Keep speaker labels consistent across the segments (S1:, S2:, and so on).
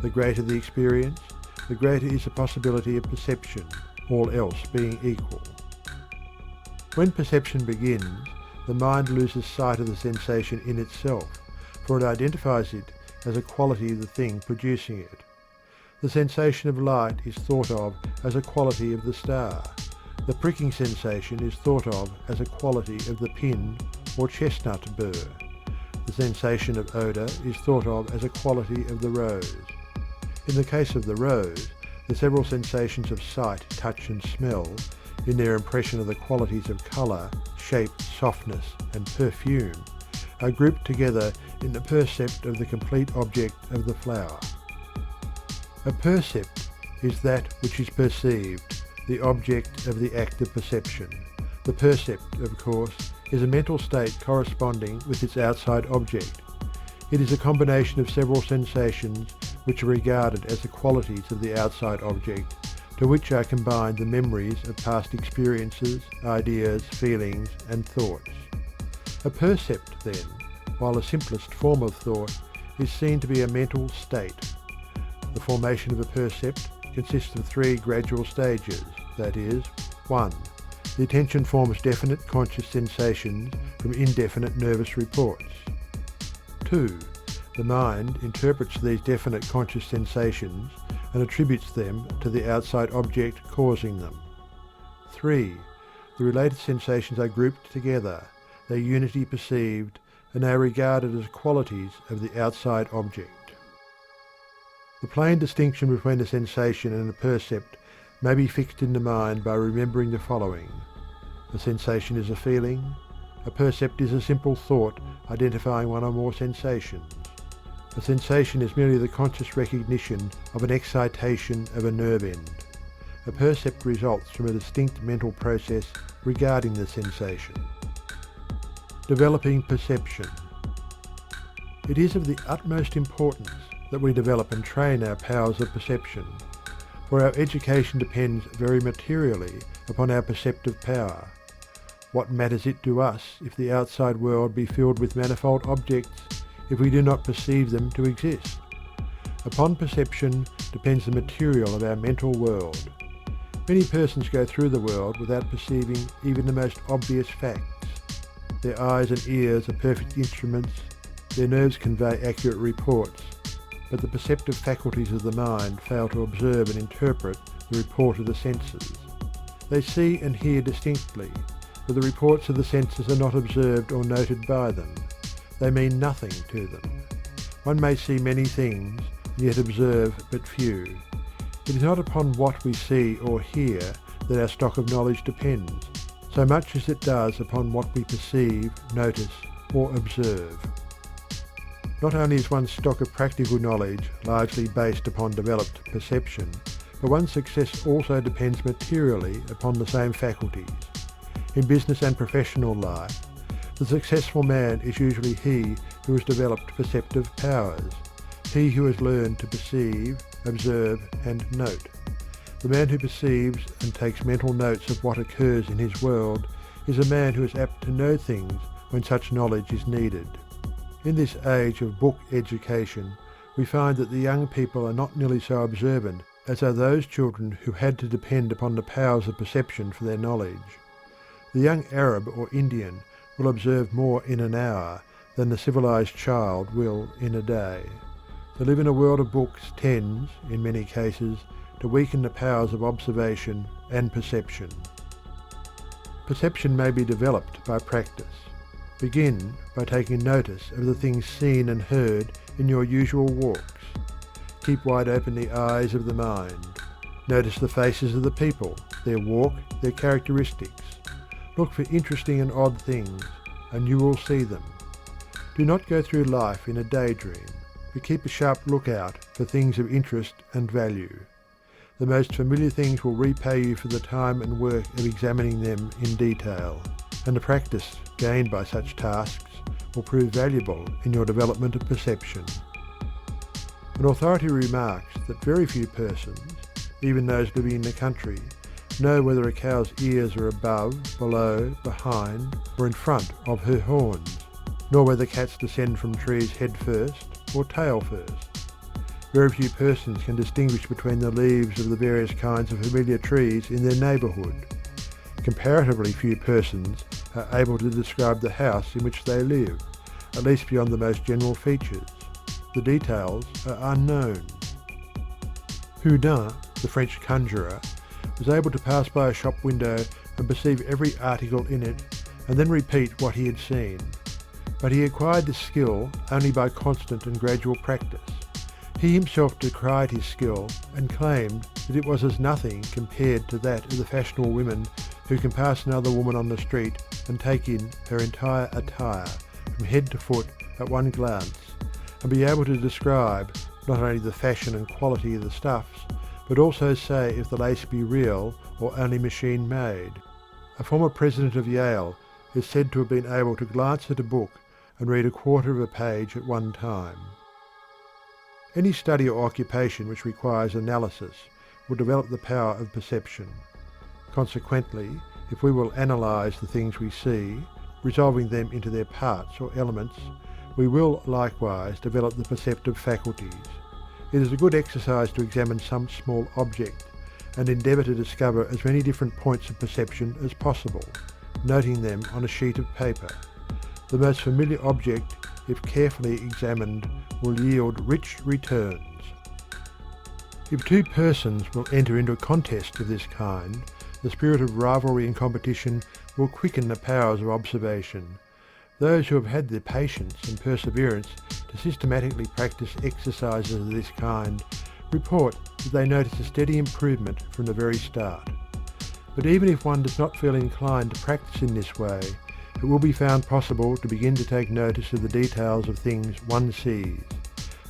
S1: The greater the experience, the greater is the possibility of perception, all else being equal. When perception begins, the mind loses sight of the sensation in itself, for it identifies it as a quality of the thing producing it. The sensation of light is thought of as a quality of the star. The pricking sensation is thought of as a quality of the pin or chestnut burr. The sensation of odour is thought of as a quality of the rose. In the case of the rose, the several sensations of sight, touch and smell, in their impression of the qualities of colour, shape, softness and perfume, are grouped together in the percept of the complete object of the flower. A percept is that which is perceived, the object of the act of perception. The percept, of course, is a mental state corresponding with its outside object. It is a combination of several sensations which are regarded as the qualities of the outside object, to which are combined the memories of past experiences, ideas, feelings, and thoughts. A percept, then, while the simplest form of thought, is seen to be a mental state. The formation of a percept consists of three gradual stages, that is, 1. The attention forms definite conscious sensations from indefinite nervous reports. 2. The mind interprets these definite conscious sensations and attributes them to the outside object causing them. 3. The related sensations are grouped together, their unity perceived, and they are regarded as qualities of the outside object. The plain distinction between a sensation and a percept may be fixed in the mind by remembering the following. A sensation is a feeling. A percept is a simple thought identifying one or more sensations. A sensation is merely the conscious recognition of an excitation of a nerve end. A percept results from a distinct mental process regarding the sensation. Developing perception. It is of the utmost importance that we develop and train our powers of perception, for our education depends very materially upon our perceptive power. What matters it to us if the outside world be filled with manifold objects, if we do not perceive them to exist? Upon perception depends the material of our mental world. Many persons go through the world without perceiving even the most obvious facts. Their eyes and ears are perfect instruments, their nerves convey accurate reports, but the perceptive faculties of the mind fail to observe and interpret the report of the senses. They see and hear distinctly, but the reports of the senses are not observed or noted by them. They mean nothing to them. One may see many things, and yet observe but few. It is not upon what we see or hear that our stock of knowledge depends, so much as it does upon what we perceive, notice, or observe. Not only is one's stock of practical knowledge largely based upon developed perception, but one's success also depends materially upon the same faculties. In business and professional life, the successful man is usually he who has developed perceptive powers, he who has learned to perceive, observe, and note. The man who perceives and takes mental notes of what occurs in his world is a man who is apt to know things when such knowledge is needed. In this age of book education, we find that the young people are not nearly so observant as are those children who had to depend upon the powers of perception for their knowledge. The young Arab or Indian will observe more in an hour than the civilized child will in a day. To live in a world of books tends, in many cases, to weaken the powers of observation and perception. Perception may be developed by practice. Begin by taking notice of the things seen and heard in your usual walks. Keep wide open the eyes of the mind. Notice the faces of the people, their walk, their characteristics. Look for interesting and odd things, and you will see them. Do not go through life in a daydream, but keep a sharp lookout for things of interest and value. The most familiar things will repay you for the time and work of examining them in detail, and the practice gained by such tasks will prove valuable in your development of perception. An authority remarks that very few persons, even those living in the country, know whether a cow's ears are above, below, behind, or in front of her horns, nor whether cats descend from trees head first or tail first. Very few persons can distinguish between the leaves of the various kinds of familiar trees in their neighbourhood. Comparatively few persons are able to describe the house in which they live, at least beyond the most general features. The details are unknown. Houdin, the French conjurer, was able to pass by a shop window and perceive every article in it, and then repeat what he had seen. But he acquired this skill only by constant and gradual practice. He himself decried his skill and claimed that it was as nothing compared to that of the fashionable women who can pass another woman on the street and take in her entire attire from head to foot at one glance, and be able to describe not only the fashion and quality of the stuffs, but also say if the lace be real or only machine-made. A former president of Yale is said to have been able to glance at a book and read a quarter of a page at one time. Any study or occupation which requires analysis will develop the power of perception. Consequently, if we will analyse the things we see, resolving them into their parts or elements, we will likewise develop the perceptive faculties. It is a good exercise to examine some small object and endeavour to discover as many different points of perception as possible, noting them on a sheet of paper. The most familiar object, if carefully examined, will yield rich returns. If two persons will enter into a contest of this kind, the spirit of rivalry and competition will quicken the powers of observation. Those who have had the patience and perseverance to systematically practice exercises of this kind report that they notice a steady improvement from the very start. But even if one does not feel inclined to practice in this way, it will be found possible to begin to take notice of the details of things one sees,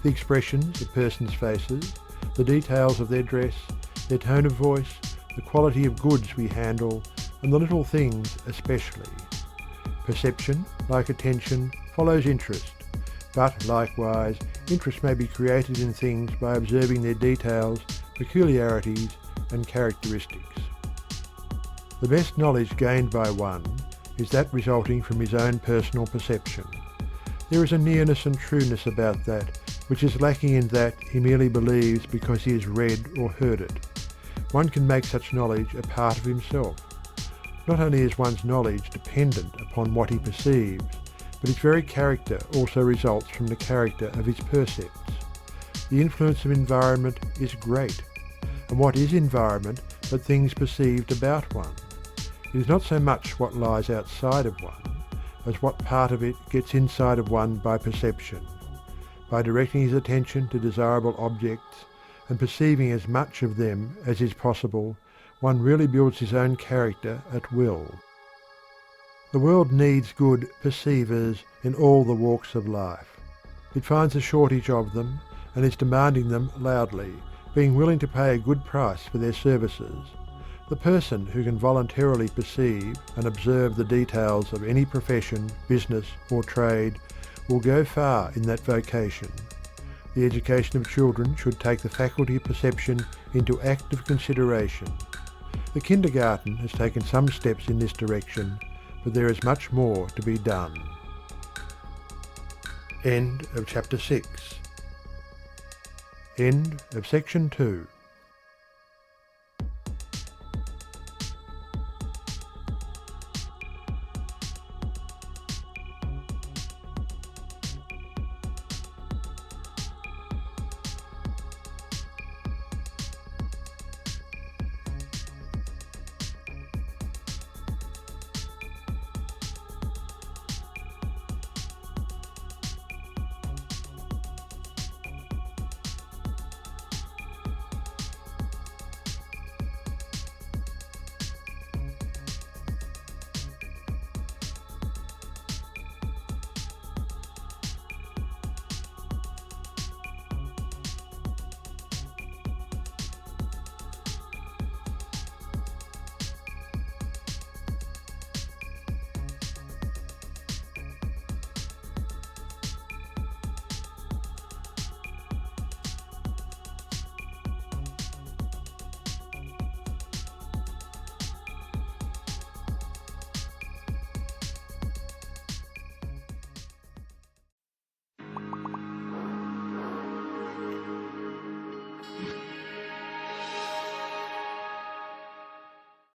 S1: the expressions of persons' faces, the details of their dress, their tone of voice, the quality of goods we handle, and the little things especially. Perception, like attention, follows interest, but likewise interest may be created in things by observing their details, peculiarities, and characteristics. The best knowledge gained by one is that resulting from his own personal perception. There is a nearness and trueness about that which is lacking in that he merely believes because he has read or heard it. One can make such knowledge a part of himself. Not only is one's knowledge dependent upon what he perceives, but his very character also results from the character of his percepts. The influence of environment is great. And what is environment but things perceived about one? It is not so much what lies outside of one, as what part of it gets inside of one by perception. By directing his attention to desirable objects, and perceiving as much of them as is possible, one really builds his own character at will. The world needs good perceivers in all the walks of life. It finds a shortage of them, and is demanding them loudly, being willing to pay a good price for their services. The person who can voluntarily perceive and observe the details of any profession, business, or trade will go far in that vocation. The education of children should take the faculty of perception into active consideration. The kindergarten has taken some steps in this direction, but there is much more to be done. End of chapter 6. End of section 2.